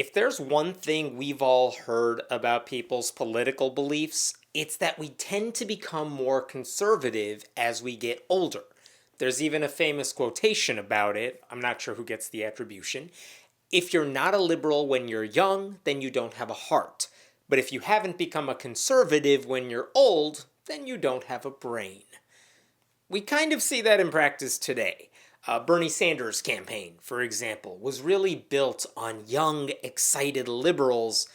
If there's one thing we've all heard about people's political beliefs, it's that we tend to become more conservative as we get older. There's even a famous quotation about it. I'm not sure who gets the attribution. If you're not a liberal when you're young, then you don't have a heart. But if you haven't become a conservative when you're old, then you don't have a brain. We kind of see that in practice today. Bernie Sanders' campaign, for example, was really built on young, excited liberals,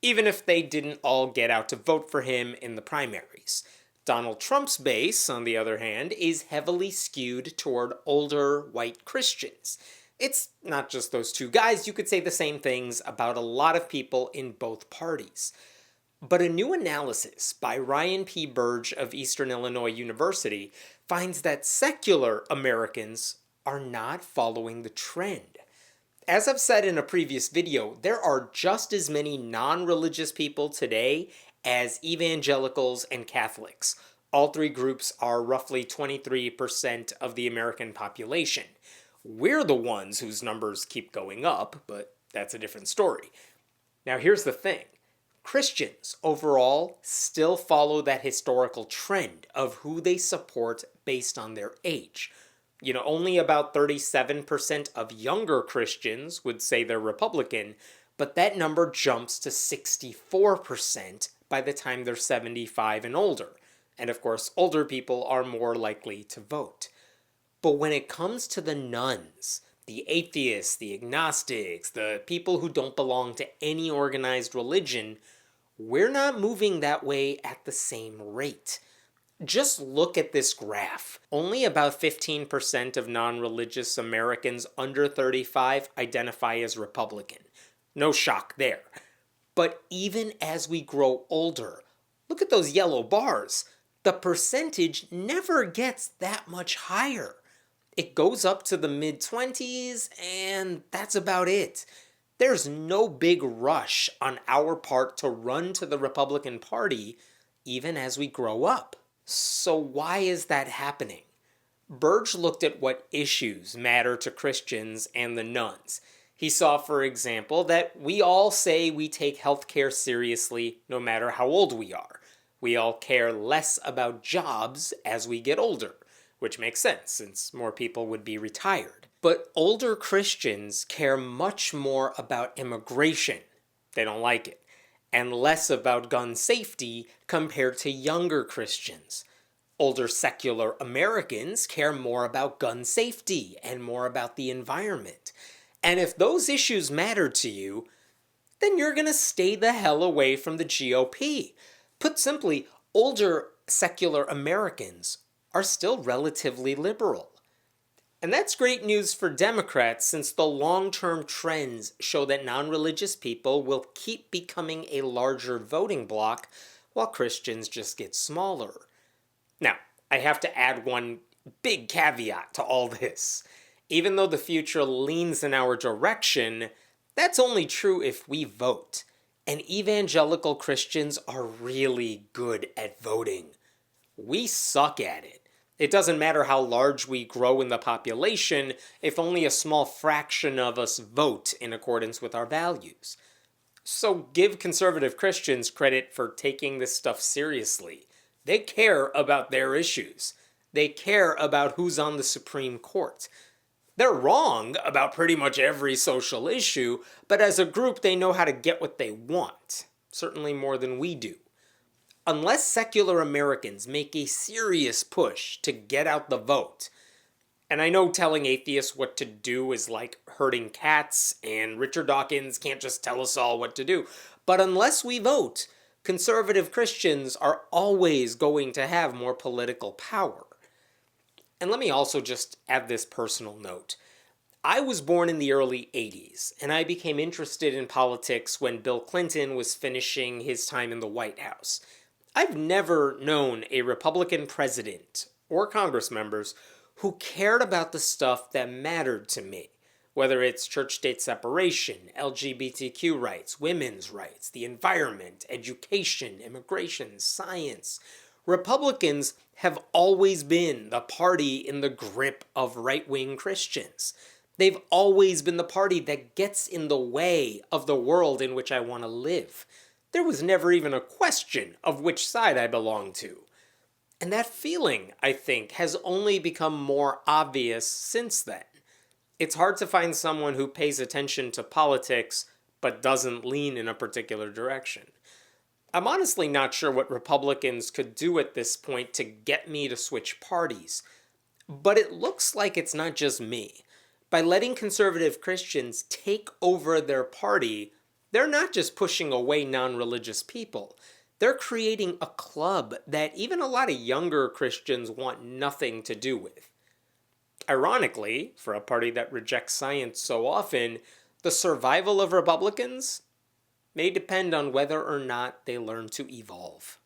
even if they didn't all get out to vote for him in the primaries. Donald Trump's base, on the other hand, is heavily skewed toward older white Christians. It's not just those two guys, you could say the same things about a lot of people in both parties. But a new analysis by Ryan P. Burge of Eastern Illinois University finds that secular Americans are not following the trend. As I've said in a previous video, there are just as many non-religious people today as evangelicals and Catholics. All three groups are roughly 23% of the American population. We're the ones whose numbers keep going up, but that's a different story. Now here's the thing. Christians overall still follow that historical trend of who they support based on their age. Only about 37% of younger Christians would say they're Republican, but that number jumps to 64% by the time they're 75 and older. And of course, older people are more likely to vote. But when it comes to the nones, the atheists, the agnostics, the people who don't belong to any organized religion, we're not moving that way at the same rate. Just look at this graph. Only about 15% of non-religious Americans under 35 identify as Republican. No shock there. But even as we grow older, look at those yellow bars. The percentage never gets that much higher. It goes up to the mid-20s, and that's about it. There's no big rush on our part to run to the Republican Party, even as we grow up. So why is that happening? Burge looked at what issues matter to Christians and the nones. He saw, for example, that we all say we take healthcare seriously no matter how old we are. We all care less about jobs as we get older, which makes sense since more people would be retired. But older Christians care much more about immigration. They don't like it. And less about gun safety compared to younger Christians. Older secular Americans care more about gun safety and more about the environment. And if those issues matter to you, then you're going to stay the hell away from the GOP. Put simply, older secular Americans are still relatively liberal. And that's great news for Democrats since the long-term trends show that non-religious people will keep becoming a larger voting bloc while Christians just get smaller. Now, I have to add one big caveat to all this. Even though the future leans in our direction, that's only true if we vote. And evangelical Christians are really good at voting. We suck at it. It doesn't matter how large we grow in the population if only a small fraction of us vote in accordance with our values. So give conservative Christians credit for taking this stuff seriously. They care about their issues. They care about who's on the Supreme Court. They're wrong about pretty much every social issue, but as a group they know how to get what they want. Certainly more than we do. Unless secular Americans make a serious push to get out the vote, and I know telling atheists what to do is like herding cats, and Richard Dawkins can't just tell us all what to do, but unless we vote, conservative Christians are always going to have more political power. And let me also just add this personal note. I was born in the early 80s, and I became interested in politics when Bill Clinton was finishing his time in the White House. I've never known a Republican president or Congress members who cared about the stuff that mattered to me, whether it's church-state separation, LGBTQ rights, women's rights, the environment, education, immigration, science. Republicans have always been the party in the grip of right-wing Christians. They've always been the party that gets in the way of the world in which I want to live. There was never even a question of which side I belong to. And that feeling, I think, has only become more obvious since then. It's hard to find someone who pays attention to politics but doesn't lean in a particular direction. I'm honestly not sure what Republicans could do at this point to get me to switch parties. But it looks like it's not just me. By letting conservative Christians take over their party, they're not just pushing away non religious people. They're creating a club that even a lot of younger Christians want nothing to do with. Ironically, for a party that rejects science so often, the survival of Republicans may depend on whether or not they learn to evolve.